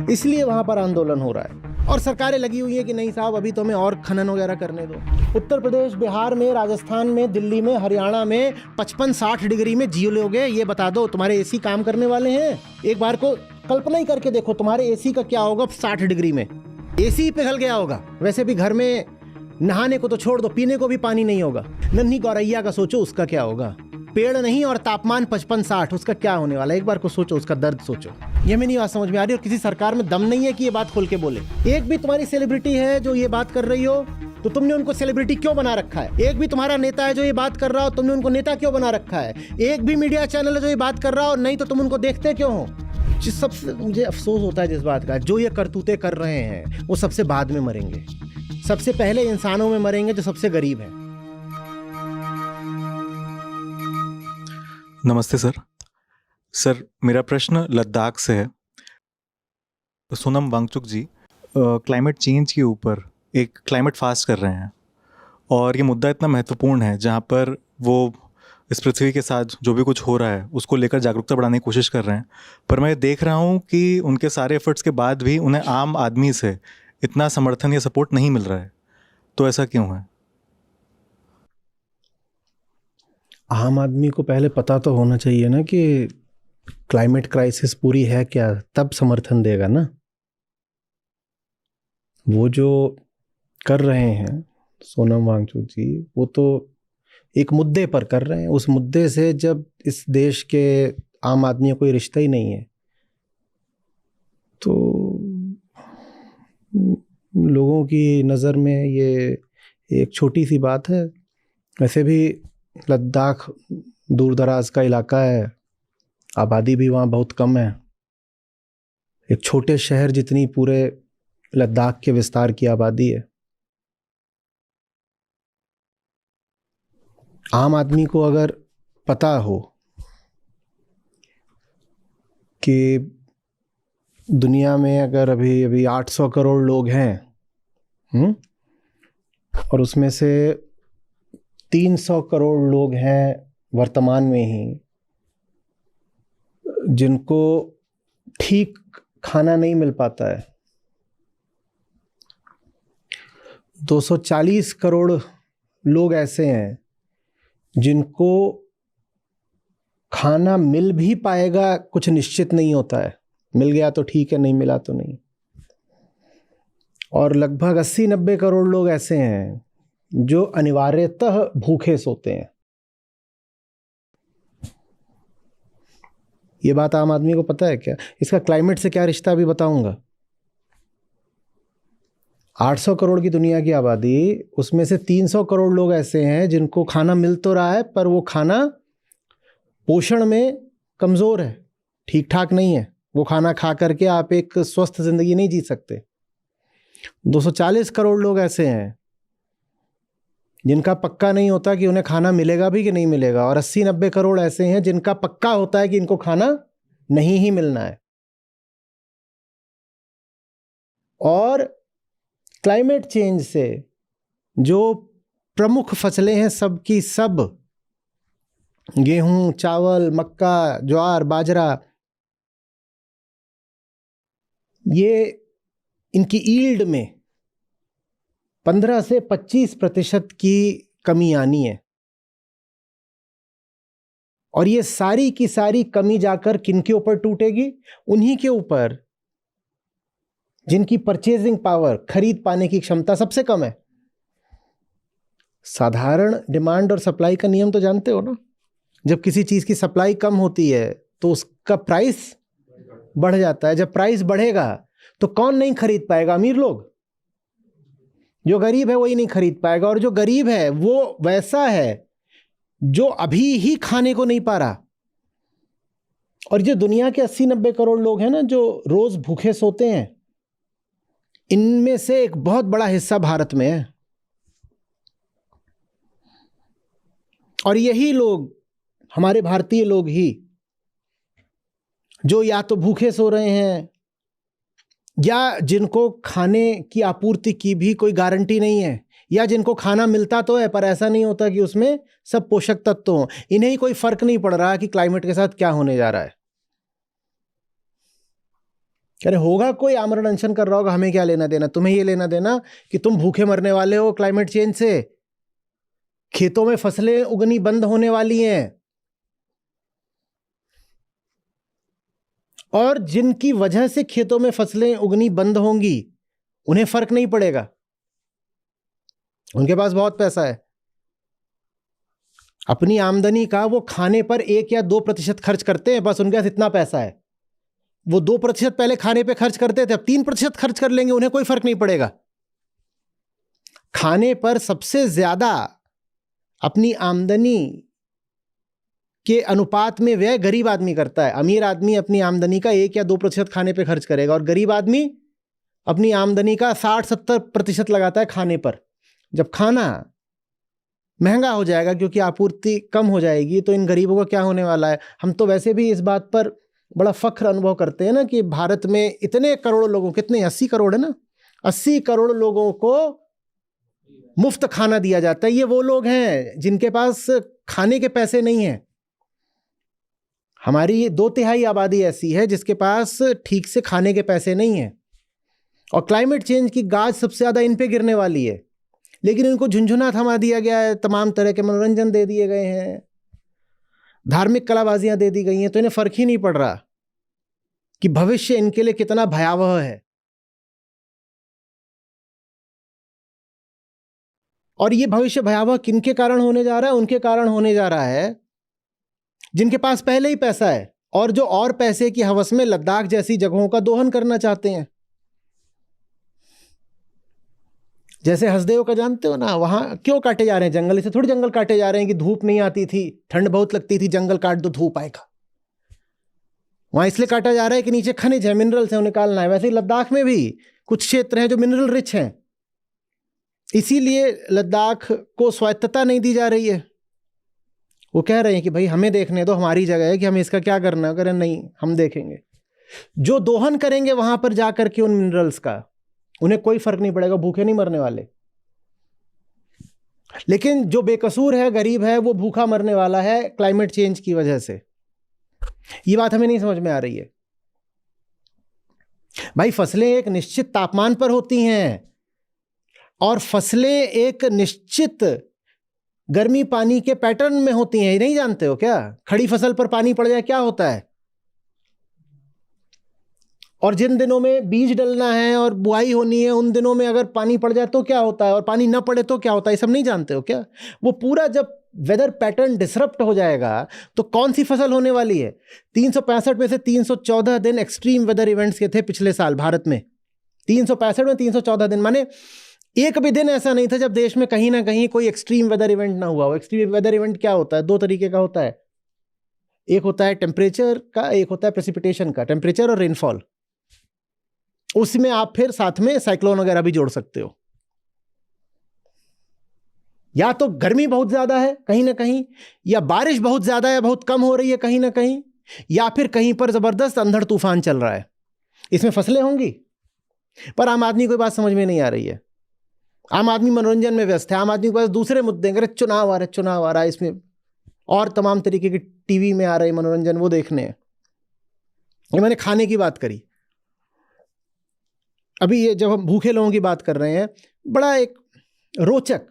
इसलिए वहाँ पर आंदोलन हो रहा है। और सरकारें लगी हुई हैं कि नहीं साहब अभी तो हमें और खनन वगैरह करने दो। उत्तर प्रदेश, बिहार में, राजस्थान में, दिल्ली में, हरियाणा में 55-60 डिग्री में जी लोगे, ये बता दो तुम्हारे एसी काम करने वाले हैं? एक बार को कल्पना ही करके देखो तुम्हारे एसी का क्या होगा 60 डिग्री में। एसी पिघल गया होगा। वैसे भी घर में नहाने को तो छोड़ दो, पीने को भी पानी नहीं होगा। नन्ही गौरैया का सोचो उसका क्या होगा। पेड़ नहीं और तापमान 55-60, उसका क्या होने वाला है? एक बार को सोचो, उसका दर्द सोचो। ये में नहीं बात समझ में आ रही और किसी सरकार में दम नहीं है कि ये बात खोल के बोले। एक भी तुम्हारी सेलिब्रिटी है जो ये बात कर रही हो तो तुमने उनको सेलिब्रिटी क्यों बना रखा है? एक भी तुम्हारा नेता है जो ये बात कर रहा हो, तुमने उनको नेता क्यों बना रखा है? एक भी मीडिया चैनल है जो ये बात कर रहा हो, नहीं तो तुम उनको देखते क्यों हो? जिस सबसे मुझे अफसोस होता है जिस बात का, जो ये करतूतें कर रहे हैं वो सबसे बाद में मरेंगे। सबसे पहले इंसानों में मरेंगे जो सबसे गरीब हैं। नमस्ते सर, मेरा प्रश्न लद्दाख से है। सोनम वांगचुक जी क्लाइमेट चेंज के ऊपर एक क्लाइमेट फास्ट कर रहे हैं और ये मुद्दा इतना महत्वपूर्ण है जहाँ पर वो इस पृथ्वी के साथ जो भी कुछ हो रहा है उसको लेकर जागरूकता बढ़ाने की कोशिश कर रहे हैं। पर मैं देख रहा हूँ कि उनके सारे एफर्ट्स के बाद भी उन्हें आम आदमी से इतना समर्थन या सपोर्ट नहीं मिल रहा है, तो ऐसा क्यों है? आम आदमी को पहले पता तो होना चाहिए ना कि क्लाइमेट क्राइसिस पूरी है क्या, तब समर्थन देगा ना। वो जो कर रहे हैं सोनम वांगचुक जी, वो तो एक मुद्दे पर कर रहे हैं। उस मुद्दे से जब इस देश के आम आदमी को कोई रिश्ता ही नहीं है तो लोगों की नज़र में ये एक छोटी सी बात है। वैसे भी लद्दाख दूर दराज का इलाका है, आबादी भी वहाँ बहुत कम है। एक छोटे शहर जितनी पूरे लद्दाख के विस्तार की आबादी है। आम आदमी को अगर पता हो कि दुनिया में अगर अभी 800 करोड़ लोग हैं और उसमें से 300 करोड़ लोग हैं वर्तमान में ही जिनको ठीक खाना नहीं मिल पाता है, 240 करोड़ लोग ऐसे हैं जिनको खाना मिल भी पाएगा कुछ निश्चित नहीं होता है। मिल गया तो ठीक है, नहीं मिला तो नहीं। और लगभग 80-90 करोड़ लोग ऐसे हैं जो अनिवार्यतः भूखे सोते हैं। ये बात आम आदमी को पता है क्या? इसका क्लाइमेट से क्या रिश्ता अभी बताऊंगा। 800 करोड़ की दुनिया की आबादी, उसमें से 300 करोड़ लोग ऐसे हैं जिनको खाना मिल तो रहा है पर वो खाना पोषण में कमज़ोर है, ठीक ठाक नहीं है। वो खाना खा करके आप एक स्वस्थ ज़िंदगी नहीं जी सकते। 240 करोड़ लोग ऐसे हैं जिनका पक्का नहीं होता कि उन्हें खाना मिलेगा भी कि नहीं मिलेगा। और 80-90 करोड़ ऐसे हैं जिनका पक्का होता है कि इनको खाना नहीं ही मिलना है। और क्लाइमेट चेंज से जो प्रमुख फसलें हैं सब की सब, गेहूं, चावल, मक्का, ज्वार, बाजरा, ये इनकी ईल्ड में 15 से 25% की कमी आनी है। और ये सारी की सारी कमी जाकर किनके ऊपर टूटेगी? उन्हीं के ऊपर जिनकी परचेजिंग पावर, खरीद पाने की क्षमता सबसे कम है। साधारण डिमांड और सप्लाई का नियम तो जानते हो ना। जब किसी चीज की सप्लाई कम होती है तो उसका प्राइस बढ़ जाता है। जब प्राइस बढ़ेगा तो कौन नहीं खरीद पाएगा? अमीर लोग। जो गरीब है वही नहीं खरीद पाएगा। और जो गरीब है वो वैसा है जो अभी ही खाने को नहीं पा रहा। और जो दुनिया के 80-90 करोड़ लोग हैं ना जो रोज भूखे सोते हैं, इनमें से एक बहुत बड़ा हिस्सा भारत में है। और यही लोग, हमारे भारतीय लोग ही, जो या तो भूखे सो रहे हैं या जिनको खाने की आपूर्ति की भी कोई गारंटी नहीं है, या जिनको खाना मिलता तो है पर ऐसा नहीं होता कि उसमें सब पोषक तत्व हों। इन्हें ही कोई फर्क नहीं पड़ रहा कि क्लाइमेट के साथ क्या होने जा रहा है। अरे होगा कोई आमरण अनशन कर रहा होगा, हमें क्या लेना देना। तुम्हें ये लेना देना कि तुम भूखे मरने वाले हो क्लाइमेट चेंज से, खेतों में फसलें उगनी बंद होने वाली हैं, और जिनकी वजह से खेतों में फसलें उगनी बंद होंगी उन्हें फर्क नहीं पड़ेगा, उनके पास बहुत पैसा है। अपनी आमदनी का वो खाने पर 1 या 2% खर्च करते हैं, बस उनके पास इतना पैसा है। वो 2% पहले खाने पे खर्च करते थे, अब 3% खर्च कर लेंगे, उन्हें कोई फर्क नहीं पड़ेगा। खाने पर सबसे ज्यादा अपनी आमदनी के अनुपात में व्यय गरीब आदमी करता है। अमीर आदमी अपनी आमदनी का 1 या 2% खाने पे खर्च करेगा, और गरीब आदमी अपनी आमदनी का 60-70% लगाता है खाने पर। जब खाना महंगा हो जाएगा क्योंकि आपूर्ति कम हो जाएगी, तो इन गरीबों का क्या होने वाला है। हम तो वैसे भी इस बात पर बड़ा फख्र अनुभव करते हैं ना कि भारत में इतने करोड़ लोगों, कितने 80 करोड़ है ना, 80 करोड़ लोगों को मुफ्त खाना दिया जाता है। ये वो लोग हैं जिनके पास खाने के पैसे नहीं हैं। हमारी 2/3 आबादी ऐसी है जिसके पास ठीक से खाने के पैसे नहीं हैं, और क्लाइमेट चेंज की गाज सबसे ज्यादा इन पे गिरने वाली है। लेकिन इनको झुंझुना थमा दिया गया है, तमाम तरह के मनोरंजन दे दिए गए हैं, धार्मिक कलाबाजियां दे दी गई हैं, तो इन्हें फर्क ही नहीं पड़ रहा कि भविष्य इनके लिए कितना भयावह है। और ये भविष्य भयावह किनके कारण होने जा रहा है? उनके कारण होने जा रहा है जिनके पास पहले ही पैसा है, और जो और पैसे की हवस में लद्दाख जैसी जगहों का दोहन करना चाहते हैं। जैसे हसदेव का जानते हो ना, वहां क्यों काटे जा रहे हैं जंगल? इसे थोड़ी जंगल काटे जा रहे हैं कि धूप नहीं आती थी, ठंड बहुत लगती थी, जंगल काट दो धूप आएगा। वहां इसलिए काटा जा रहा है कि नीचे खनिज है, मिनरल्स है, उन्हें निकालना है। वैसे ही लद्दाख में भी कुछ क्षेत्र हैं जो मिनरल रिच हैं, इसीलिए लद्दाख को स्वायत्तता नहीं दी जा रही है। वो कह रहे हैं कि भाई हमें देखने दो, हमारी जगह है, कि हमें इसका क्या करना है। करें नहीं, हम देखेंगे। जो दोहन करेंगे वहां पर जाकर के उन मिनरल्स का, उन्हें कोई फर्क नहीं पड़ेगा, भूखे नहीं मरने वाले। लेकिन जो बेकसूर है, गरीब है, वो भूखा मरने वाला है क्लाइमेट चेंज की वजह से। ये बात हमें नहीं समझ में आ रही है। भाई फसलें एक निश्चित तापमान पर होती हैं, और फसलें एक निश्चित गर्मी पानी के पैटर्न में होती हैं। ये नहीं जानते हो क्या? खड़ी फसल पर पानी पड़ जाए क्या होता है, और जिन दिनों में बीज डलना है और बुआई होनी है उन दिनों में अगर पानी पड़ जाए तो क्या होता है, और पानी न पड़े तो क्या होता है। ये सब नहीं जानते हो क्या? वो पूरा जब वेदर पैटर्न डिसरप्ट हो जाएगा तो कौन सी फसल होने वाली है। 365 में से 314 दिन एक्सट्रीम वेदर इवेंट्स के थे पिछले साल भारत में। 365 में 314 दिन, माने एक भी दिन ऐसा नहीं था जब देश में कहीं ना कहीं कोई एक्सट्रीम वेदर इवेंट ना हुआ हो। एक्सट्रीम वेदर इवेंट क्या होता है? 2 तरीके का होता है। एक होता है टेम्परेचर का, एक होता है प्रेसिपिटेशन का। टेम्परेचर और रेनफॉल, उसमें आप फिर साथ में साइक्लोन वगैरह भी जोड़ सकते हो। या तो गर्मी बहुत ज्यादा है कहीं ना कहीं, या बारिश बहुत ज्यादा है, बहुत कम हो रही है कहीं ना कहीं, या फिर कहीं पर जबरदस्त अंधड़ तूफान चल रहा है। इसमें फसलें होंगी, पर आम आदमी को ये बात समझ में नहीं आ रही है। आम आदमी मनोरंजन में व्यस्त है। आम आदमी के पास दूसरे मुद्दे, अगर चुनाव आ रहा है, इसमें और तमाम तरीके के टीवी में आ रहे मनोरंजन, वो देखने हैं। ये मैंने खाने की बात करी। अभी ये जब हम भूखे लोगों की बात कर रहे हैं, बड़ा एक रोचक,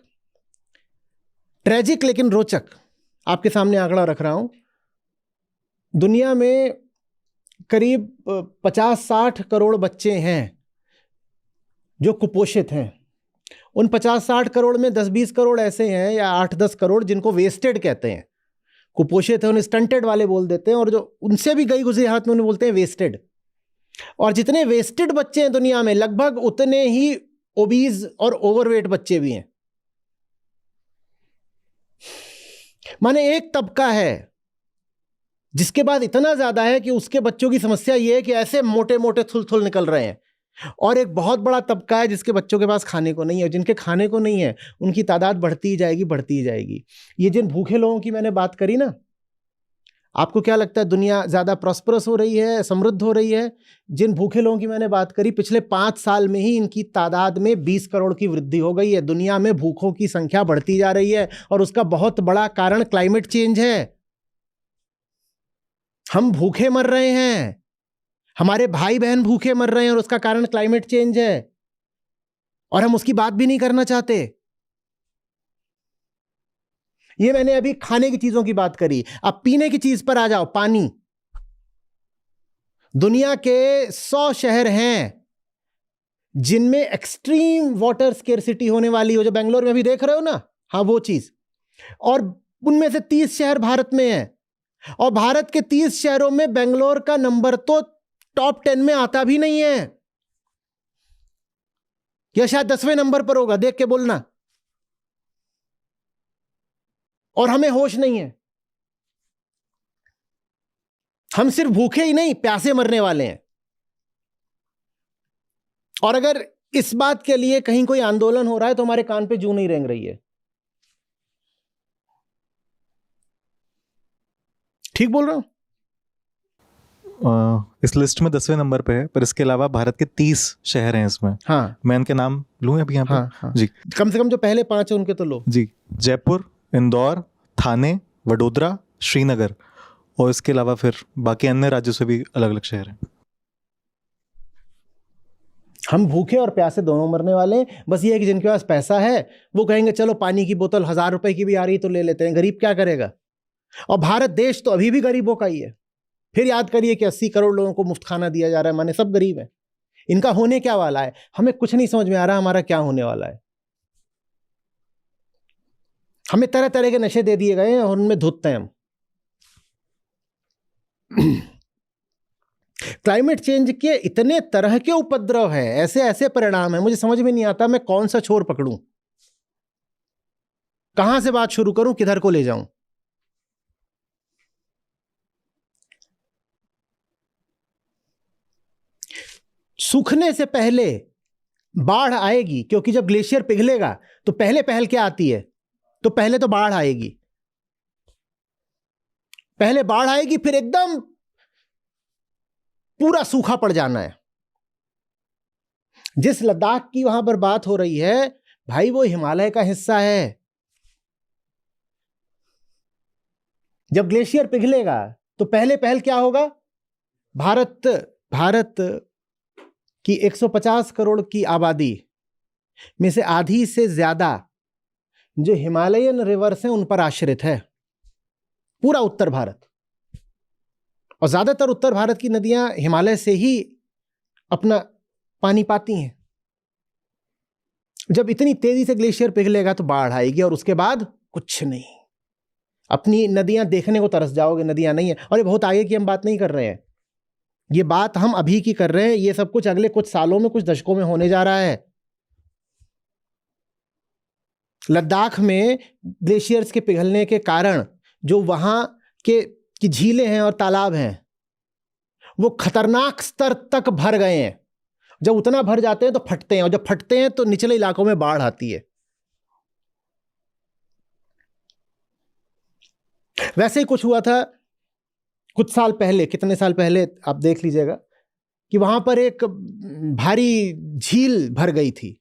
ट्रेजिक लेकिन रोचक आपके सामने आंकड़ा रख रहा हूं। दुनिया में करीब 50-60 करोड़ बच्चे हैं जो कुपोषित हैं। उन 50-60 करोड़ में 10-20 करोड़ ऐसे हैं, या 8-10 करोड़, जिनको वेस्टेड कहते हैं। कुपोषित है उन्हें स्टंटेड वाले बोल देते हैं, और जो उनसे भी गई गुजरी हाथ में उन्हें बोलते हैं वेस्टेड। और जितने वेस्टेड बच्चे हैं दुनिया में, लगभग उतने ही ओबीज और ओवरवेट बच्चे भी हैं। माने एक तबका है जिसके बाद इतना ज्यादा है कि उसके बच्चों की समस्या यह है कि ऐसे मोटे मोटे थुल निकल रहे हैं, और एक बहुत बड़ा तबका है जिसके बच्चों के पास खाने को नहीं है। जिनके खाने को नहीं है उनकी तादाद बढ़ती ही जाएगी, बढ़ती ही जाएगी। ये जिन भूखे लोगों की मैंने बात करी ना, आपको क्या लगता है दुनिया ज्यादा प्रॉस्परस हो रही है, समृद्ध हो रही है? जिन भूखे लोगों की मैंने बात करी, पिछले 5 साल में ही इनकी तादाद में 20 करोड़ की वृद्धि हो गई है। दुनिया में भूखों की संख्या बढ़ती जा रही है, और उसका बहुत बड़ा कारण क्लाइमेट चेंज है। हम भूखे मर रहे हैं, हमारे भाई बहन भूखे मर रहे हैं और उसका कारण क्लाइमेट चेंज है, और हम उसकी बात भी नहीं करना चाहते। ये मैंने अभी खाने की चीजों की बात करी, अब पीने की चीज पर आ जाओ, पानी। दुनिया के 100 शहर हैं जिनमें एक्सट्रीम वाटर स्केर्सिटी होने वाली हो, जो बेंगलोर में भी देख रहे हो ना, हाँ वो चीज। और उनमें से 30 शहर भारत में हैं, और भारत के 30 शहरों में बेंगलोर का नंबर तो टॉप 10 में आता भी नहीं है, या शायद 10वें नंबर पर होगा, देख के बोलना। और हमें होश नहीं है, हम सिर्फ भूखे ही नहीं, प्यासे मरने वाले हैं। और अगर इस बात के लिए कहीं कोई आंदोलन हो रहा है तो हमारे कान पे जूं नहीं रेंग रही है। ठीक बोल रहा हूं? इस लिस्ट में 10वें नंबर पे है, पर इसके अलावा भारत के 30 शहर हैं इसमें। हाँ, मैं इनके नाम लूँ अभी यहाँ पे? हाँ, हाँ। जी कम से कम जो पहले 5 है उनके तो लो। जी, जयपुर, इंदौर, थाने, वडोदरा, श्रीनगर, और इसके अलावा फिर बाकी अन्य राज्यों से भी अलग अलग शहर हैं। हम भूखे और प्यासे दोनों मरने वाले हैं। बस ये है कि जिनके पास पैसा है वो कहेंगे चलो पानी की बोतल 1000 रुपए की भी आ रही तो ले लेते हैं, गरीब क्या करेगा। और भारत देश तो अभी भी गरीबों का ही है। फिर याद करिए कि 80 करोड़ लोगों को मुफ्त खाना दिया जा रहा है, माने सब गरीब हैं। इनका होने क्या वाला है हमें कुछ नहीं समझ में आ रहा, हमारा क्या होने वाला है। हमें तरह तरह के नशे दे दिए गए हैं और उनमें धुतते हैं हम। क्लाइमेट चेंज के इतने तरह के उपद्रव हैं, ऐसे ऐसे परिणाम हैं, मुझे समझ में नहीं आता मैं कौन सा छोर पकड़ूं, कहां से बात शुरू करूं, किधर को ले जाऊं। सूखने से पहले बाढ़ आएगी, क्योंकि जब ग्लेशियर पिघलेगा तो पहले पहल क्या आती है, तो पहले तो बाढ़ आएगी। पहले बाढ़ आएगी, फिर एकदम पूरा सूखा पड़ जाना है। जिस लद्दाख की वहां पर बात हो रही है भाई, वो हिमालय का हिस्सा है। जब ग्लेशियर पिघलेगा तो पहले पहल क्या होगा, भारत की 150 करोड़ की आबादी में से आधी से ज्यादा जो हिमालयन रिवर्स हैं उन पर आश्रित है, पूरा उत्तर भारत। और ज्यादातर उत्तर भारत की नदियां हिमालय से ही अपना पानी पाती हैं। जब इतनी तेजी से ग्लेशियर पिघलेगा तो बाढ़ आएगी, और उसके बाद कुछ नहीं। अपनी नदियां देखने को तरस जाओगे, नदियां नहीं है। और ये बहुत आगे की हम बात नहीं कर रहे हैं, ये बात हम अभी की कर रहे हैं। ये सब कुछ अगले कुछ सालों में, कुछ दशकों में होने जा रहा है। लद्दाख में ग्लेशियर्स के पिघलने के कारण जो वहां के की झीलें हैं और तालाब हैं वो खतरनाक स्तर तक भर गए हैं। जब उतना भर जाते हैं तो फटते हैं, और जब फटते हैं तो निचले इलाकों में बाढ़ आती है। वैसे ही कुछ हुआ था कुछ साल पहले, कितने साल पहले आप देख लीजिएगा, कि वहां पर एक भारी झील भर गई थी।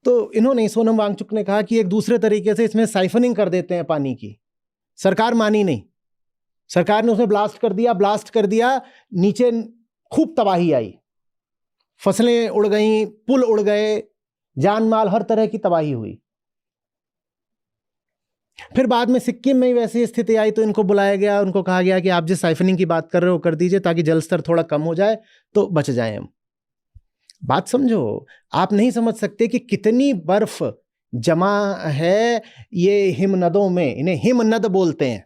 तो इन्होंने, सोनम वांगचुक ने कहा कि एक दूसरे तरीके से इसमें साइफनिंग कर देते हैं पानी की। सरकार मानी नहीं, सरकार ने उसमें ब्लास्ट कर दिया, नीचे खूब तबाही आई, फसलें उड़ गईं, पुल उड़ गए, जान माल हर तरह की तबाही हुई। फिर बाद में सिक्किम में ही वैसी स्थिति आई तो इनको बुलाया गया, उनको कहा गया कि आप जिस साइफनिंग की बात कर रहे हो कर दीजिए ताकि जल स्तर थोड़ा कम हो जाए तो बच जाएं हम। बात समझो, आप नहीं समझ सकते कि कितनी बर्फ जमा है ये हिमनदों में। इन्हें हिमनद बोलते हैं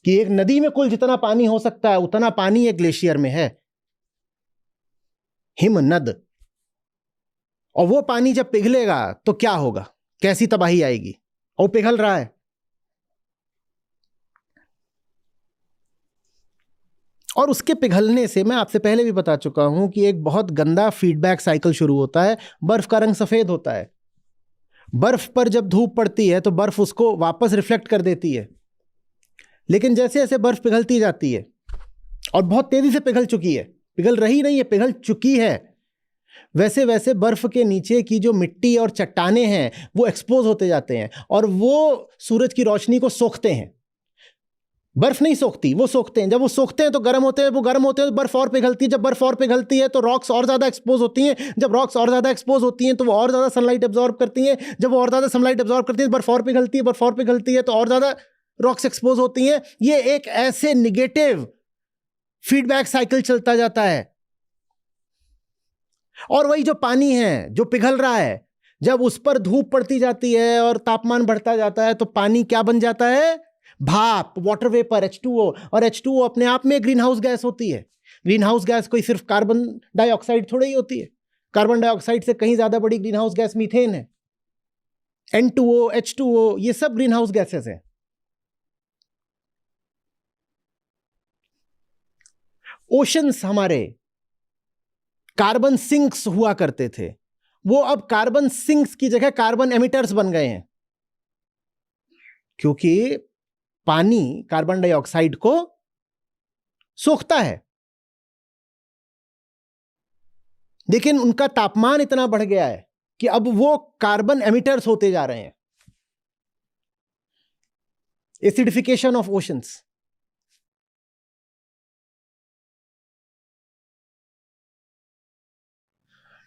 कि एक नदी में कुल जितना पानी हो सकता है उतना पानी एक ग्लेशियर में है, हिमनद। और वो पानी जब पिघलेगा तो क्या होगा, कैसी तबाही आएगी, और पिघल रहा है। और उसके पिघलने से मैं आपसे पहले भी बता चुका हूं कि एक बहुत गंदा फीडबैक साइकिल शुरू होता है। बर्फ का रंग सफेद होता है, बर्फ पर जब धूप पड़ती है तो बर्फ उसको वापस रिफ्लेक्ट कर देती है। लेकिन जैसे जैसे बर्फ पिघलती जाती है, और बहुत तेजी से पिघल चुकी है, पिघल रही नहीं है, पिघल चुकी है, वैसे वैसे बर्फ के नीचे की जो मिट्टी और चट्टाने हैं वो एक्सपोज होते जाते हैं और वो सूरज की रोशनी को सोखते हैं। बर्फ नहीं सोखती, वो सोखते हैं। जब वो सोखते हैं तो गर्म होते हैं, वो गर्म होते हैं तो बर्फ और पिघलती है। जब बर्फ और पिघलती है तो रॉक्स और ज़्यादा एक्सपोज होती हैं। जब रॉक्स और ज़्यादा एक्सपोज होती हैं तो वो और ज़्यादा सनलाइट एब्जॉर्ब करती हैं। जब वो और ज़्यादा सनलाइट एब्जॉर्ब करती है, बर्फ और पिघलती है, बर्फ और पिघलती है तो और ज़्यादा रॉक्स एक्सपोज होती हैं। ये एक ऐसे निगेटिव फीडबैक साइकिल चलता जाता है। और वही जो पानी है जो पिघल रहा है, जब उस पर धूप पड़ती जाती है और तापमान बढ़ता जाता है तो पानी क्या बन जाता है? भाप, वाटर वेपर, H2O। और H2O अपने आप में ग्रीन हाउस गैस होती है। ग्रीन हाउस गैस कोई सिर्फ कार्बन डाइऑक्साइड थोड़ी ही होती है। कार्बन डाइऑक्साइड से कहीं ज्यादा बड़ी ग्रीन हाउस गैस मीथेन है। N2O, H2O, ये सब ग्रीन हाउस गैसेस हैं। ओशंस हमारे कार्बन सिंक्स हुआ करते थे, वो अब कार्बन सिंक्स की जगह कार्बन एमिटर्स बन गए हैं, क्योंकि पानी कार्बन डाइऑक्साइड को सोखता है। लेकिन उनका तापमान इतना बढ़ गया है कि अब वो कार्बन एमिटर्स होते जा रहे हैं। Acidification of oceans.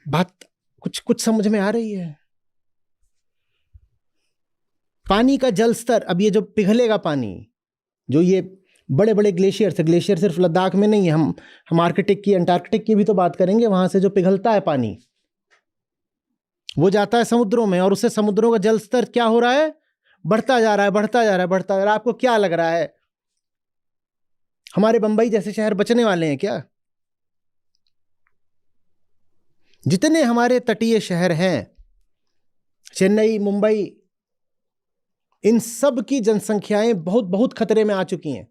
बात कुछ कुछ समझ में आ रही है? पानी का जल स्तर, अब ये जो पिघलेगा पानी, जो ये बड़े बड़े ग्लेशियर है, ग्लेशियर सिर्फ लद्दाख में नहीं है, हम आर्कटिक की, अंटार्कटिक की भी तो बात करेंगे। वहां से जो पिघलता है पानी, वो जाता है समुद्रों में, और उससे समुद्रों का जल स्तर क्या हो रहा है? बढ़ता जा रहा है, बढ़ता जा रहा है, बढ़ता जा रहा है। आपको क्या लग रहा है, हमारे बंबई जैसे शहर बचने वाले हैं क्या? जितने हमारे तटीय शहर हैं, चेन्नई, मुंबई, इन सब की जनसंख्याएं बहुत बहुत खतरे में आ चुकी हैं,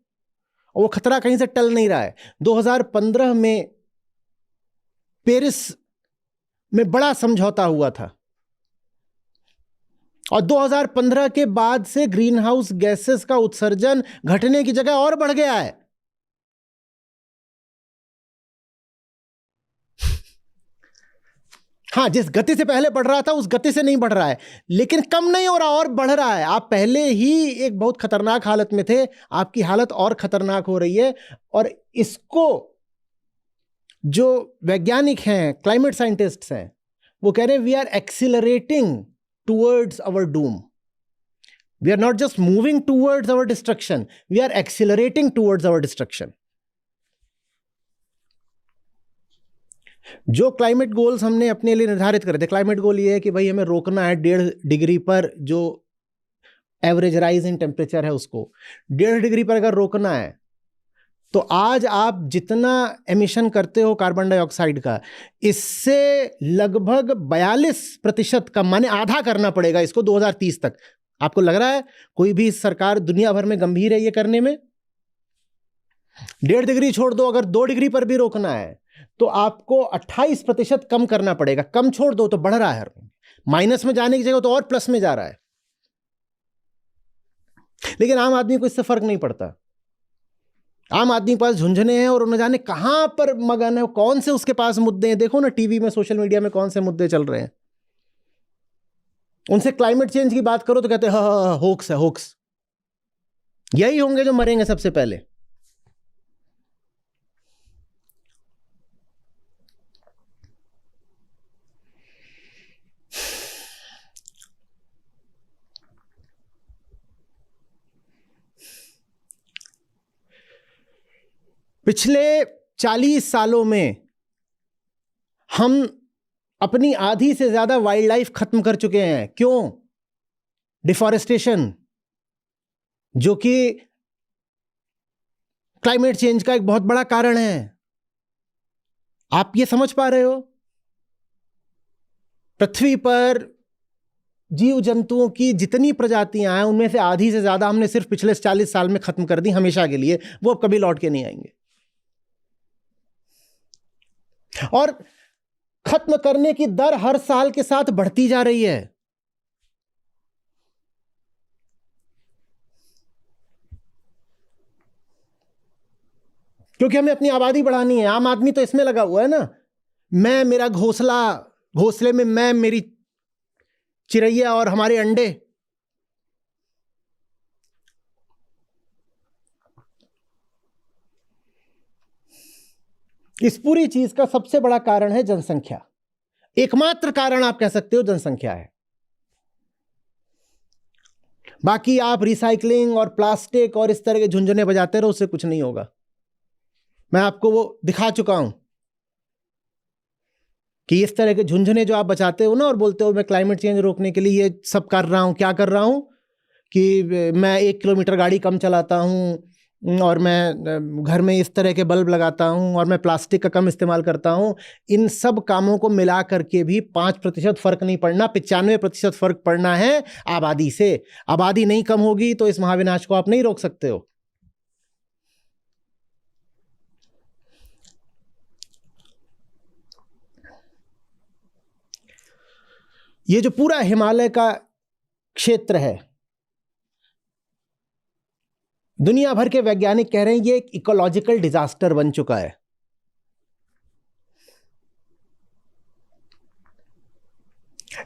और वो खतरा कहीं से टल नहीं रहा है। 2015 में पेरिस में बड़ा समझौता हुआ था, और 2015 के बाद से ग्रीन हाउस गैसेस का उत्सर्जन घटने की जगह और बढ़ गया है। हाँ, जिस गति से पहले बढ़ रहा था उस गति से नहीं बढ़ रहा है, लेकिन कम नहीं हो रहा, और बढ़ रहा है। आप पहले ही एक बहुत खतरनाक हालत में थे, आपकी हालत और खतरनाक हो रही है। और इसको जो वैज्ञानिक हैं, क्लाइमेट साइंटिस्ट्स हैं, वो कह रहे हैं we are accelerating towards our doom. We are not just moving towards our destruction, we are accelerating towards our destruction. जो क्लाइमेट गोल्स हमने अपने लिए निर्धारित करे थे, क्लाइमेट गोल ये है कि भाई हमें रोकना है 1.5 डिग्री पर, जो एवरेज राइज इन टेम्परेचर है उसको 1.5 डिग्री पर अगर रोकना है, तो आज आप जितना एमिशन करते हो कार्बन डाइऑक्साइड का, इससे लगभग 42% कम, माने आधा करना पड़ेगा इसको 2030 तक। आपको लग रहा है कोई भी सरकार दुनिया भर में गंभीर है ये करने में? 1.5 डिग्री छोड़ दो, अगर 2 डिग्री पर भी रोकना है तो आपको 28% कम करना पड़ेगा। कम छोड़ दो तो बढ़ रहा है, माइनस में जाने की जगह तो और प्लस में जा रहा है। लेकिन आम आदमी को इससे फर्क नहीं पड़ता। आम आदमी के पास झुंझुने हैं और न जाने कहां पर मगन है, कौन से उसके पास मुद्दे हैं। देखो ना टीवी में, सोशल मीडिया में कौन से मुद्दे चल रहे हैं। उनसे क्लाइमेट चेंज की बात करो तो कहते हैं हाँ, होक्स है, होक्स। यही होंगे जो मरेंगे सबसे पहले। पिछले 40 सालों में हम अपनी आधी से ज्यादा वाइल्ड लाइफ खत्म कर चुके हैं। क्यों? डिफॉरेस्टेशन, जो कि क्लाइमेट चेंज का एक बहुत बड़ा कारण है। आप ये समझ पा रहे हो? पृथ्वी पर जीव जंतुओं की जितनी प्रजातियां हैं, उनमें से आधी से ज्यादा हमने सिर्फ पिछले 40 साल में खत्म कर दी, हमेशा के लिए। वो अब कभी लौट के नहीं आएंगे। और खत्म करने की दर हर साल के साथ बढ़ती जा रही है। क्योंकि हमें अपनी आबादी बढ़ानी है। आम आदमी तो इसमें लगा हुआ है ना, मैं, मेरा घोंसला, घोंसले में मैं, मेरी चिड़ैया और हमारे अंडे। इस पूरी चीज का सबसे बड़ा कारण है जनसंख्या। एकमात्र कारण आप कह सकते हो जनसंख्या है। बाकी आप रिसाइकलिंग और प्लास्टिक और इस तरह के झुंझुने बजाते रहो, उससे कुछ नहीं होगा। मैं आपको वो दिखा चुका हूं कि इस तरह के झुंझुने जो आप बचाते हो ना और बोलते हो मैं क्लाइमेट चेंज रोकने के लिए ये सब कर रहा हूं, क्या कर रहा हूं कि मैं 1 किलोमीटर गाड़ी कम चलाता हूं और मैं घर में इस तरह के बल्ब लगाता हूं और मैं प्लास्टिक का कम इस्तेमाल करता हूं। इन सब कामों को मिला करके भी 5% फर्क नहीं पड़ना, 95% फर्क पड़ना है आबादी से। आबादी नहीं कम होगी तो इस महाविनाश को आप नहीं रोक सकते हो। ये जो पूरा हिमालय का क्षेत्र है, दुनिया भर के वैज्ञानिक कह रहे हैं ये एक इकोलॉजिकल डिजास्टर बन चुका है।